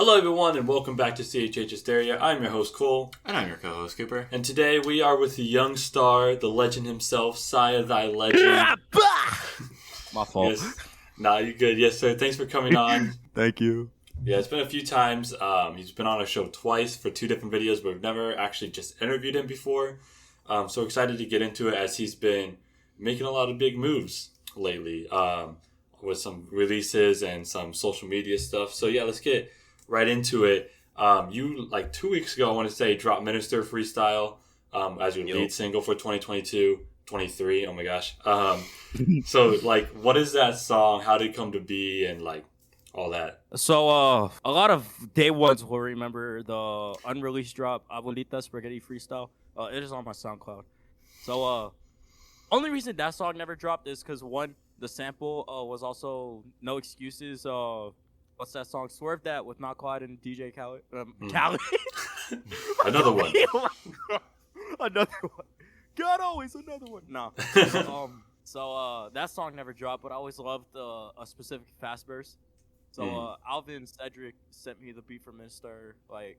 Hello everyone and welcome back to CHH Hysteria. I'm your host Cole. And I'm your co-host, Cooper. And today we are with the young star, the legend himself, SiahThyLegend. My fault. Yes. Nah, you're good. Yes, sir. Thanks for coming on. Thank you. Yeah, it's been a few times. He's been on our show twice for two different videos, but we've never actually just interviewed him before. So excited to get into it as he's been making a lot of big moves lately with some releases and some social media stuff. So yeah, let's get right into it. You, like 2 weeks ago, I want to say, dropped Minister Freestyle as your lead single for 2022, 23. Oh my gosh. So, like, what is that song? How did it come to be? And, like, all that. So, a lot of day ones will remember the unreleased drop, Abuelita Spaghetti Freestyle. It is on my SoundCloud. So, only reason that song never dropped is because, one, the sample was also No Excuses. What's that song? Swerve That with Not Clyde and DJ Khaled. Khaled. Another one. Another one. God, always another one. No. So that song never dropped, but I always loved a specific fast verse. So Alvin Cedric sent me the beat for Minister like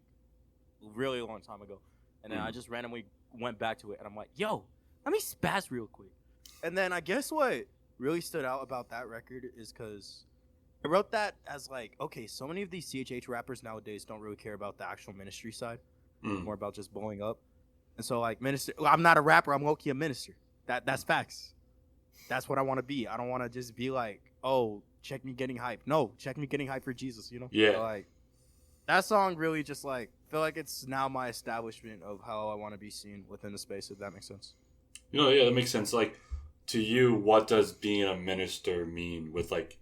really long time ago, and then I just randomly went back to it, and I'm like, yo, let me spaz real quick. And then I guess what really stood out about that record is because I wrote that as like, okay, so many of these CHH rappers nowadays don't really care about the actual ministry side, more about just blowing up. And so like minister, I'm not a rapper, I'm low-key a minister. That's facts. That's what I want to be. I don't want to just be like, oh, check me getting hype. No, check me getting hype for Jesus, you know? Yeah. So, like, that song really just like, feel like it's now my establishment of how I want to be seen within the space, if that makes sense. You know, yeah, that makes sense. Like, to you, what does being a minister mean with, like,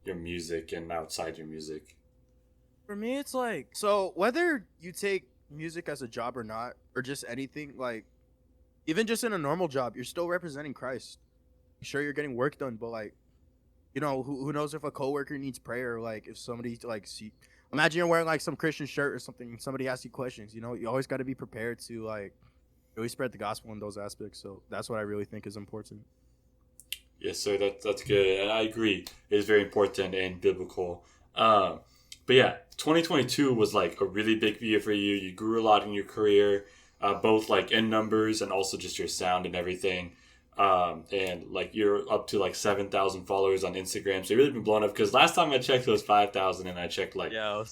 your music and outside your music? For me, it's like, so whether you take music as a job or not, or just anything, like, even just in a normal job, you're still representing Christ. Sure, you're getting work done, but like, you know, who knows if a coworker needs prayer, or like if somebody like imagine you're wearing like some Christian shirt or something, and somebody asks you questions. You know, you always got to be prepared to like really spread the gospel in those aspects. So that's what I really think is important. Yes, sir. That's good, and I agree. It is very important and biblical. But yeah, 2022 was like a really big year for you. You grew a lot in your career, both like in numbers and also just your sound and everything. And like you're up to like 7,000 followers on Instagram, so you've really been blown up. Because last time I checked, it was 5,000, and I checked like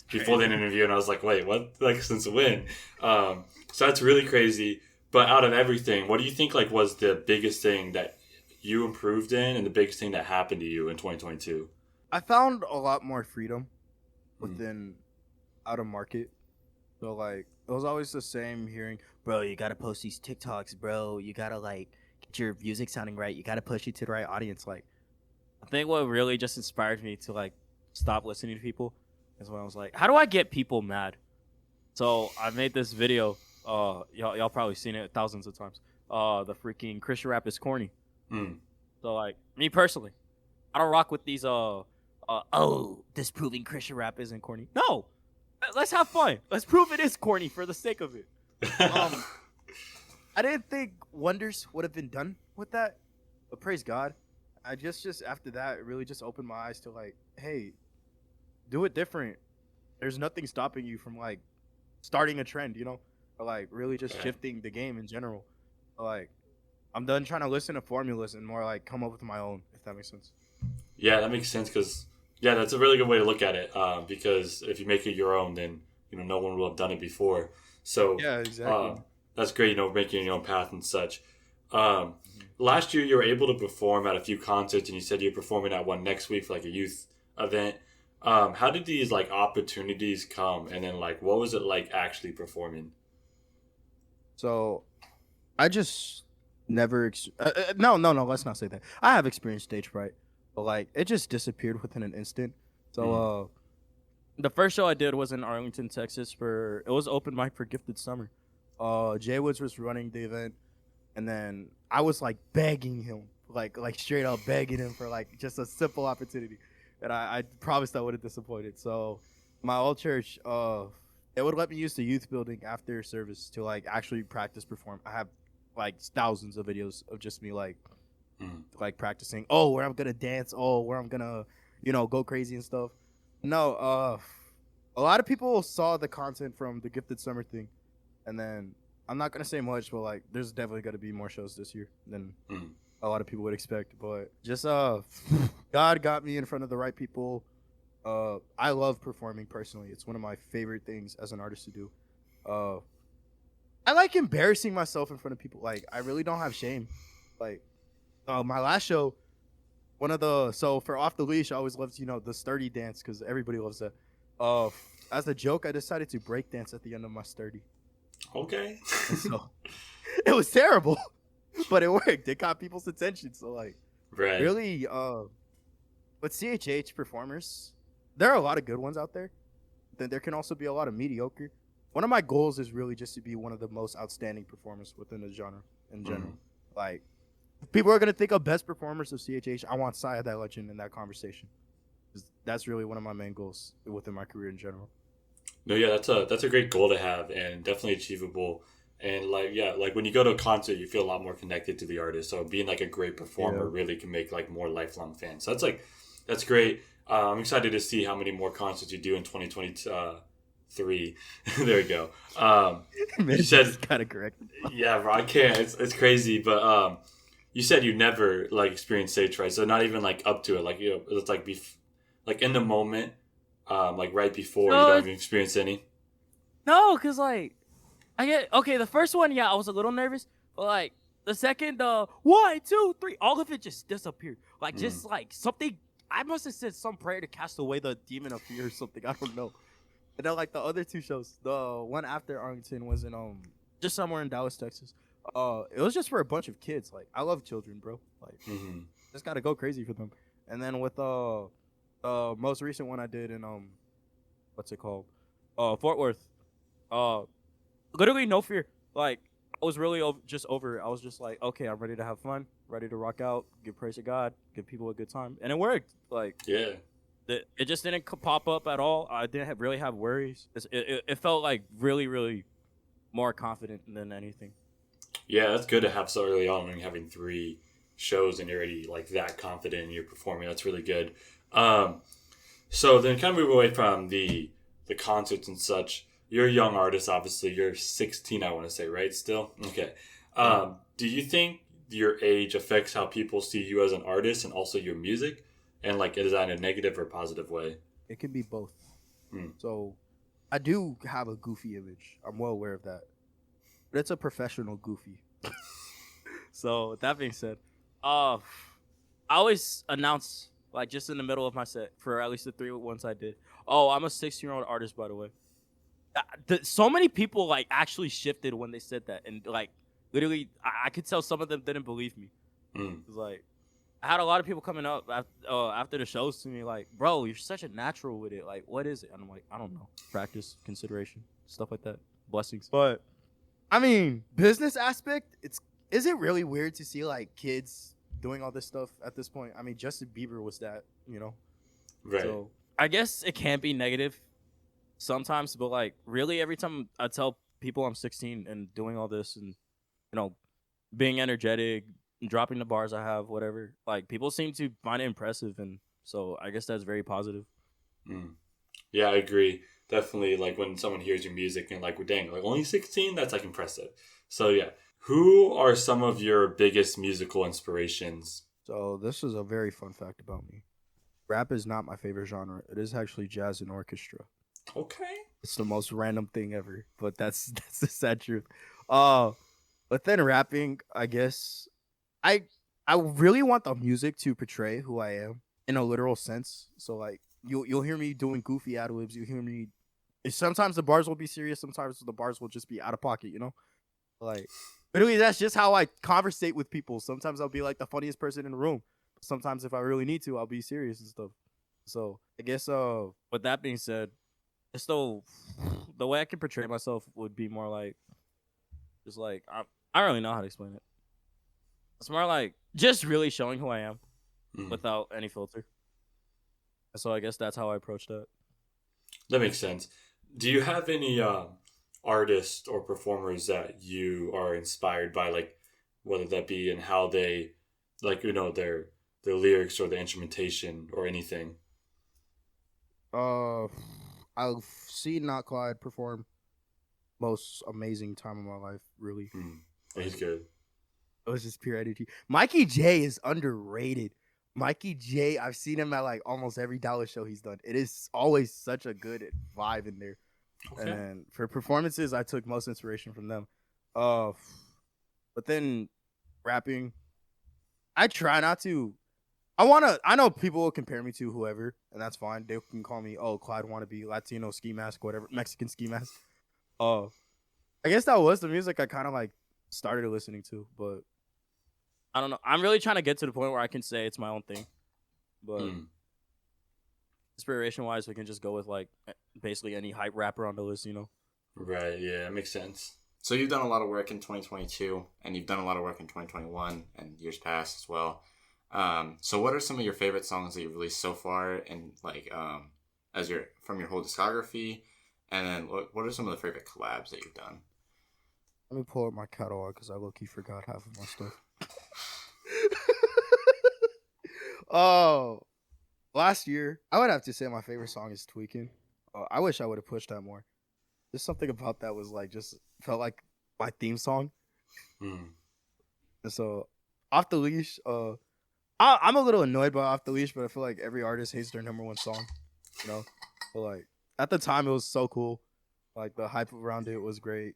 before the interview, and I was like, wait, what? Like since when? So that's really crazy. But out of everything, what do you think like was the biggest thing that you improved in, and the biggest thing that happened to you in 2022? I found a lot more freedom within out of market. So like it was always the same hearing, bro, you gotta post these TikToks, bro. You gotta like get your music sounding right. You gotta push it to the right audience. Like I think what really just inspired me to like stop listening to people is when I was like, how do I get people mad? So I made this video. Y'all probably seen it thousands of times. The freaking Christian rap is corny. So like me personally, I don't rock with these disproving Christian rap isn't corny. No, let's have fun. Let's prove it is corny for the sake of it. I didn't think wonders would have been done with that, but praise God, I just after that it really just opened my eyes to like, hey, do it different. There's nothing stopping you from like starting a trend, you know, or like really just shifting the game in general. Like I'm done trying to listen to formulas and more like come up with my own, if that makes sense. Yeah, that makes sense because, yeah, that's a really good way to look at it because if you make it your own, then, you know, no one will have done it before. So, yeah, exactly. That's great, you know, making your own path and such. Last year, you were able to perform at a few concerts, and you said you're performing at one next week for, like, a youth event. How did these, like, opportunities come? And then, like, what was it like actually performing? So, I just never no let's not say that. I have experienced stage fright, but like it just disappeared within an instant. So the first show I did was in Arlington, Texas. It was open mic for Gifted Summer. Jay Woods was running the event, and then I was like begging him, like straight up begging him for like just a simple opportunity, and I promised I wouldn't disappoint it. So my old church it would let me use the youth building after service to like actually practice perform. I have like thousands of videos of just me like practicing. Oh, where I'm gonna dance. Oh, where I'm gonna, you know, go crazy and stuff. No, a lot of people saw the content from the Gifted Summer thing, and then I'm not gonna say much, but like, there's definitely gonna be more shows this year than a lot of people would expect. But just God got me in front of the right people. I love performing personally. It's one of my favorite things as an artist to do. I like embarrassing myself in front of people. Like, I really don't have shame. Like, my last show, for Off the Leash, I always loved, the sturdy dance because everybody loves that. As a joke, I decided to break dance at the end of my sturdy. Okay. So it was terrible, but it worked. It caught people's attention. So like, right. Really, with CHH performers, there are a lot of good ones out there. Then there can also be a lot of mediocre. One of my goals is really just to be one of the most outstanding performers within the genre in general. Like, if people are gonna think of best performers of CHH, I want SiahThyLegend in that conversation. That's really one of my main goals within my career in general. No, yeah, that's a great goal to have and definitely achievable. And like when you go to a concert, you feel a lot more connected to the artist. So being like a great performer really can make like more lifelong fans. So that's great. I'm excited to see how many more concerts you do in 2023. There you go. You said kind of correct. Yeah, bro, I can't. It's crazy, but you said you never like experienced stage fright, so not even like up to it. Like it's like like in the moment. Like right before, you don't even experience any? No, because, like, the first one, I was a little nervous, but, like, the second, 1, 2, 3, all of it just disappeared. Like, just, like, something, I must have said some prayer to cast away the demon of fear or something, I don't know. And then, like, the other two shows, the one after Arlington was in, just somewhere in Dallas, Texas. It was just for a bunch of kids. Like, I love children, bro. Like, just gotta go crazy for them. And then with, most recent one I did in what's it called? Fort Worth. Literally no fear. Like, I was really just over it. I was just like, okay, I'm ready to have fun, ready to rock out, give praise to God, give people a good time, and it worked. Like, it just didn't pop up at all. I didn't really have worries. It felt like really, really more confident than anything. Yeah, that's good to have so early on when you're having 3 shows and you're already like that confident and you're performing. That's really good. So then kind of move away from the concerts and such. You're a young artist, obviously. You're 16, I want to say, right? Still? Okay. Do you think your age affects how people see you as an artist and also your music? And like, is that in a negative or positive way? It can be both. So I do have a goofy image. I'm well aware of that. But it's a professional goofy. So that being said, I always announce, like, just in the middle of my set, for at least the 3 ones I did. Oh, I'm a 16-year-old artist, by the way. So many people, like, actually shifted when they said that. And, like, literally, I could tell some of them didn't believe me. It was like, I had a lot of people coming up after the shows to me, like, bro, you're such a natural with it. Like, what is it? And I'm like, I don't know. Practice, consideration, stuff like that. Blessings. But, I mean, business aspect, is it really weird to see, like, kids doing all this stuff at this point? I mean, Justin Bieber was that, Right. So I guess it can be negative sometimes, but like really every time I tell people I'm 16 and doing all this and being energetic, dropping the bars I have, whatever, like people seem to find it impressive, and so I guess that's very positive. Yeah, I agree. Definitely, like when someone hears your music and like, dang, like only 16, that's like impressive. So yeah. Who are some of your biggest musical inspirations? So this is a very fun fact about me. Rap is not my favorite genre. It is actually jazz and orchestra. Okay. It's the most random thing ever, but that's the sad truth. But then rapping, I guess, I really want the music to portray who I am in a literal sense. So like you'll hear me doing goofy ad-libs. You hear me. Sometimes the bars will be serious. Sometimes the bars will just be out of pocket. Like. Literally, that's just how I conversate with people. Sometimes I'll be like the funniest person in the room. Sometimes if I really need to, I'll be serious and stuff. So I guess with that being said, just the way I can portray myself would be more like just like I don't really know how to explain it. It's more like just really showing who I am without any filter. So I guess that's how I approach that. That makes sense. Do you have any artists or performers that you are inspired by, like whether that be in how they like their lyrics or the instrumentation or anything? I've seen Not Clyde perform most amazing time of my life, really. He's good. It was just pure energy. Mikey J is underrated. Mikey J, I've seen him at like almost every Dallas show he's done. It is always such a good vibe in there. Okay. And for performances, I took most inspiration from them. But then rapping, I try not to. I know people will compare me to whoever, and that's fine. They can call me, Clyde wannabe, Latino ski mask, whatever, Mexican ski mask. I guess that was the music I kind of like started listening to, but I don't know. I'm really trying to get to the point where I can say it's my own thing. But inspiration-wise, we can just go with like basically any hype rapper on the list, you know? Right, yeah, that makes sense. So you've done a lot of work in 2022, and you've done a lot of work in 2021 and years past as well. So what are some of your favorite songs that you've released so far, and like from your whole discography? And then what are some of the favorite collabs that you've done? Let me pull up my catalog because I low-key forgot half of my stuff. Last year, I would have to say my favorite song is Tweaking. I wish I would have pushed that more. There's something about that was like just felt like my theme song. And so, Off the Leash, I'm a little annoyed by Off the Leash, but I feel like every artist hates their number one song, you know? But like at the time, it was so cool. Like the hype around it was great.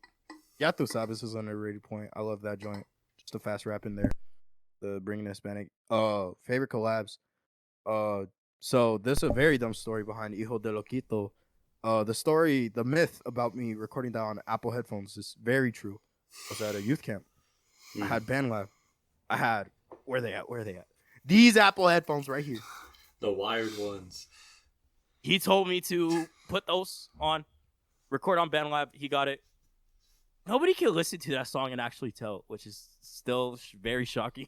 Yatu Sabas is an underrated point. I love that joint. Just a fast rap in there. The bringing Hispanic. Favorite collabs. So this is a very dumb story behind Hijo de Loquito. The myth about me recording that on Apple headphones is very true. I was at a youth camp. I had BandLab. Where are they at? These Apple headphones right here. The wired ones. He told me to put those on, record on BandLab. He got it. Nobody can listen to that song and actually tell, which is still very shocking.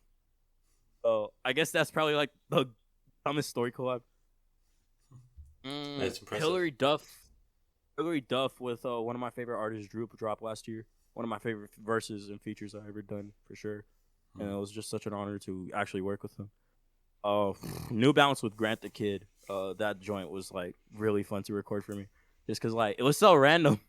So I guess that's probably like the dumbest story collab. That's impressive. Hillary Duff with one of my favorite artists, Droop, dropped last year. One of my favorite verses and features I've ever done, for sure. And it was just such an honor to actually work with him. New Balance with Grant the Kid. That joint was like really fun to record for me, just because like it was so random.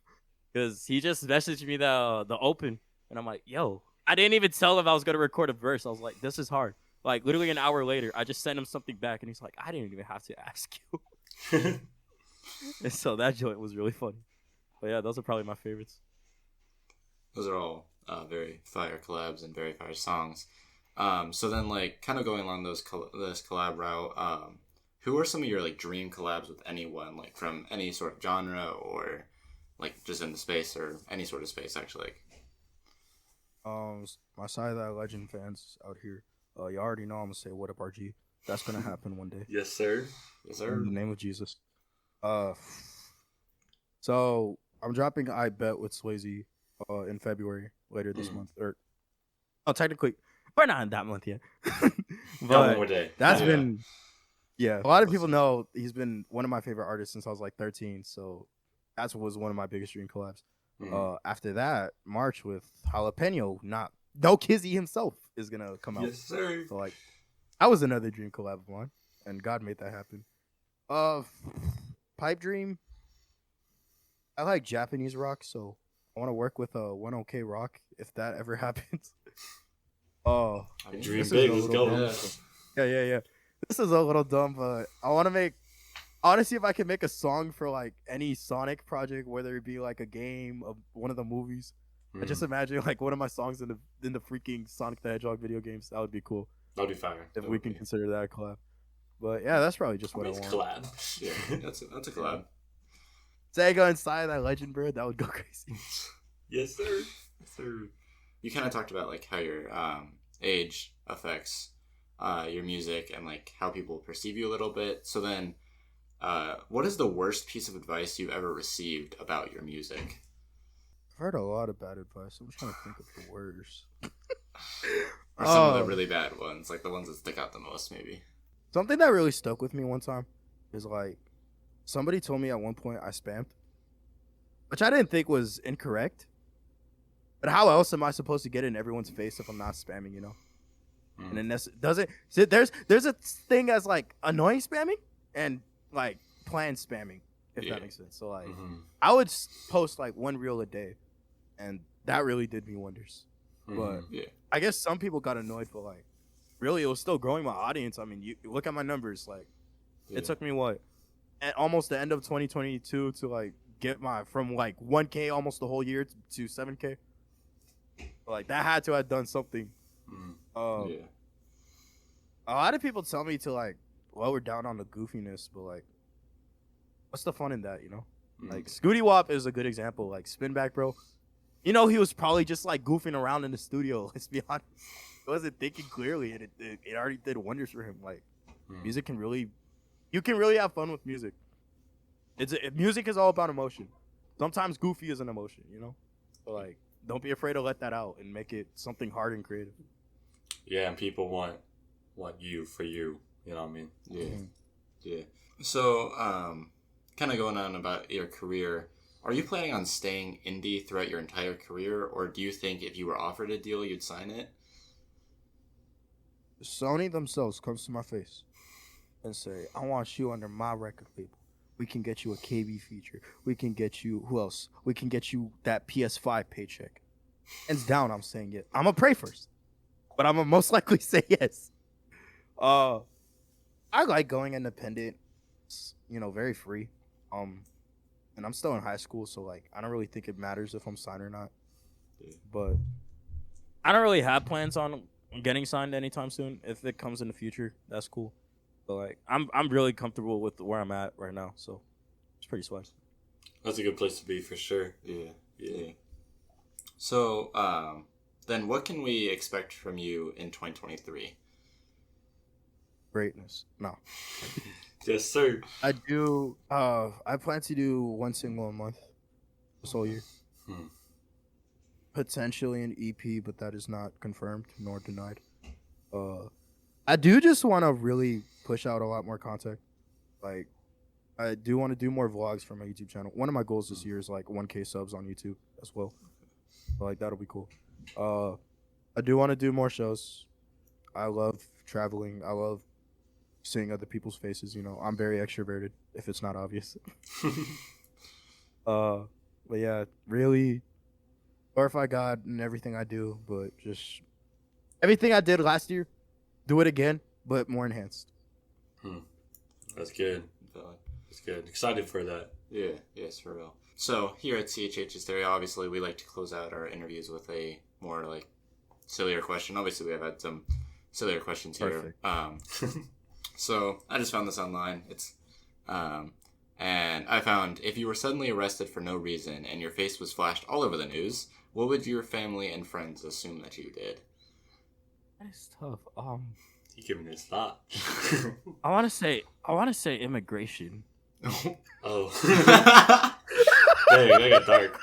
Because he just messaged me the open, and I'm like, yo, I didn't even tell him I was gonna record a verse. I was like, this is hard. Like literally an hour later, I just sent him something back, and he's like, I didn't even have to ask you. And so that joint was really funny. But yeah, those are probably my favorites. Those are all very fire collabs and very fire songs. So then, like, kind of going along this collab route, who are some of your like dream collabs with anyone, like from any sort of genre or like just in the space or any sort of space, actually? My SiahThyLegend fans out here, you already know I'm gonna say what up, RG. That's gonna happen one day. Yes, sir. Yes, sir. In the name of Jesus. So I'm dropping I Bet with Swayze in February later this month. Technically, we're not in that month yet. But one more day. That's been a lot of people know he's been one of my favorite artists since I was like 13. So that was one of my biggest dream collabs. After that, March with Jalapeno, no Kizzy himself is gonna come out. Yes, sir. So like, that was another dream collab of mine, and God made that happen. Pipe dream. I like Japanese rock, so I want to work with 1OK Rock if that ever happens. Dream big. Let's go. Yeah. This is a little dumb, but I want to see if I can make a song for like any Sonic project, whether it be like a game of one of the movies. I just imagine like one of my songs in the freaking Sonic the Hedgehog video games. That would be cool. That'd be fire. If we can consider that a collab. But yeah, that's probably just what I want. Collab. Yeah, that's a collab. Sega and SiahThyLegend, bro, that would go crazy. Yes, sir. Yes, sir. You kind of talked about like how your age affects your music and like how people perceive you a little bit. So then, what is the worst piece of advice you've ever received about your music? I've heard a lot of bad advice. I'm trying to think of the worst. Or some of the really bad ones, like the ones that stick out the most, maybe. Something that really stuck with me one time is like, somebody told me at one point I spammed, which I didn't think was incorrect. But how else am I supposed to get in everyone's face if I'm not spamming, you know? And then there's a thing as like annoying spamming and like planned spamming, if Yeah. that makes sense. So like, Mm-hmm. I would post like one reel a day, and that really did me wonders. But Yeah. I guess some people got annoyed, but like, really, it was still growing my audience. I mean, you look at my numbers. Like, it took me at almost the end of 2022 to like get from like 1K almost the whole year to 7K. Like that had to have done something. Mm-hmm. Yeah. A lot of people tell me to like lower down on the goofiness, but like, what's the fun in that, you know? Mm-hmm. Like Scooty Wop is a good example. Like Spin Back Bro, you know, he was probably just like goofing around in the studio. Let's be honest, he wasn't thinking clearly, and it already did wonders for him. Like music can really, you can really have fun with music. Music is all about emotion. Sometimes goofy is an emotion, you know. So like, don't be afraid to let that out and make it something hard and creative. Yeah, and people want you for you. You know what I mean? Yeah. Yeah. So, kind of going on about your career, are you planning on staying indie throughout your entire career, or do you think if you were offered a deal, you'd sign it? Sony themselves comes to my face and say, I want you under my record label. We can get you a KB feature. We can get you, who else? We can get you that PS5 paycheck. Hands down, I'm saying it. I'm going to pray first, but I'm going to most likely say yes. I like going independent. It's, you know, very free. And I'm still in high school, so like I don't really think it matters if I'm signed or not. But I don't really have plans on getting signed anytime soon. If it comes in the future, that's cool. But like I'm really comfortable with where I'm at right now, so it's pretty swag. That's a good place to be for sure. Yeah. Yeah. So, then what can we expect from you in 2023? greatness. No. Yes, sir. I do. I plan to do one single a month this whole year. Potentially an EP, but that is not confirmed nor denied. I do just want to really push out a lot more content. Like, I do want to do more vlogs for my YouTube channel. One of my goals this year is like 1K subs on YouTube as well. So, like, that'll be cool. I do want to do more shows. I love traveling. I love seeing other people's faces. You know, I'm very extroverted, if it's not obvious. But yeah, really glorify God in everything I do, but just everything I did last year, do it again, but more enhanced. That's good. That's good. Excited for that. Yeah, yes, for real. So here at CHH Hysteria, obviously we like to close out our interviews with a more like sillier question. Obviously we have had some sillier questions here. So I just found this online. It's and I found, if you were suddenly arrested for no reason and your face was flashed all over the news, what would your family and friends assume that you did? That's tough. You giving this thought? I want to say immigration. Oh. Dang, that got dark.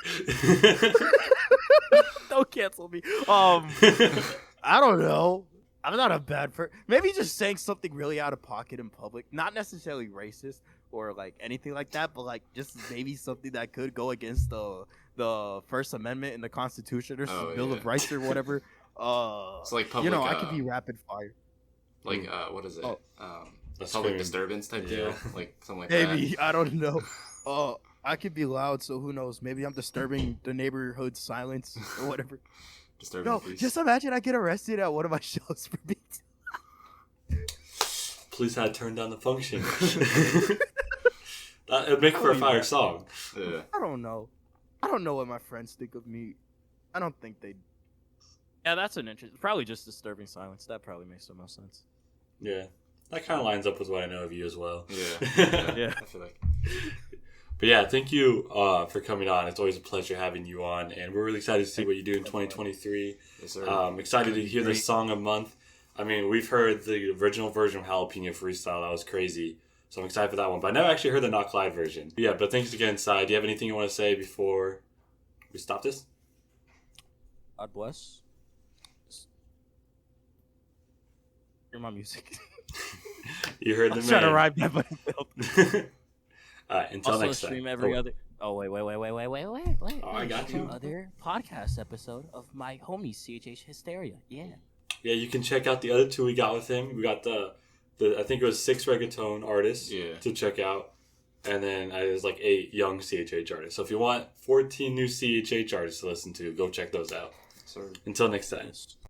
Don't cancel me. I don't know. I'm not a bad person. Maybe just saying something really out of pocket in public, not necessarily racist or like anything like that, but like just maybe something that could go against the First Amendment in the Constitution or Bill of Rights or whatever. It's like public, you know, I could be rapid fire. Like what is it? That's public screaming. Disturbance type deal, like something like Maybe that. I don't know. I could be loud, so who knows? Maybe I'm disturbing the neighborhood silence or whatever. Disturbing No, peace. just imagine I get arrested at one of my shows for being. Police had turned down the function. It'd make for a fire song. Yeah. I don't know. I don't know what my friends think of me. I don't think they. Yeah, that's an interesting. Probably just disturbing silence. That probably makes the most sense. Yeah. That kind of lines up with what I know of you as well. Yeah. Yeah. I feel like. But yeah, thank you for coming on. It's always a pleasure having you on, and we're really excited to see what you do in 2023. Yes, sir. Excited to hear this song a month. I mean, we've heard the original version of Jalapeno Freestyle. That was crazy. So I'm excited for that one. But I never actually heard the Knock Live version. But yeah, but thanks again, Sai. Do you have anything you want to say before we stop this? God bless. Hear my music. You heard the I'm man. trying to rhyme that, but it failed. Until Also next time. stream every other. Oh wait. Oh, I got you. Other podcast episode of my homie CHH Hysteria. Yeah. Yeah, you can check out the other two we got with him. We got the I think it was 6 reggaeton artists to check out. And then there's like 8 young CHH artists. So if you want 14 new CHH artists to listen to, go check those out. So Until next time.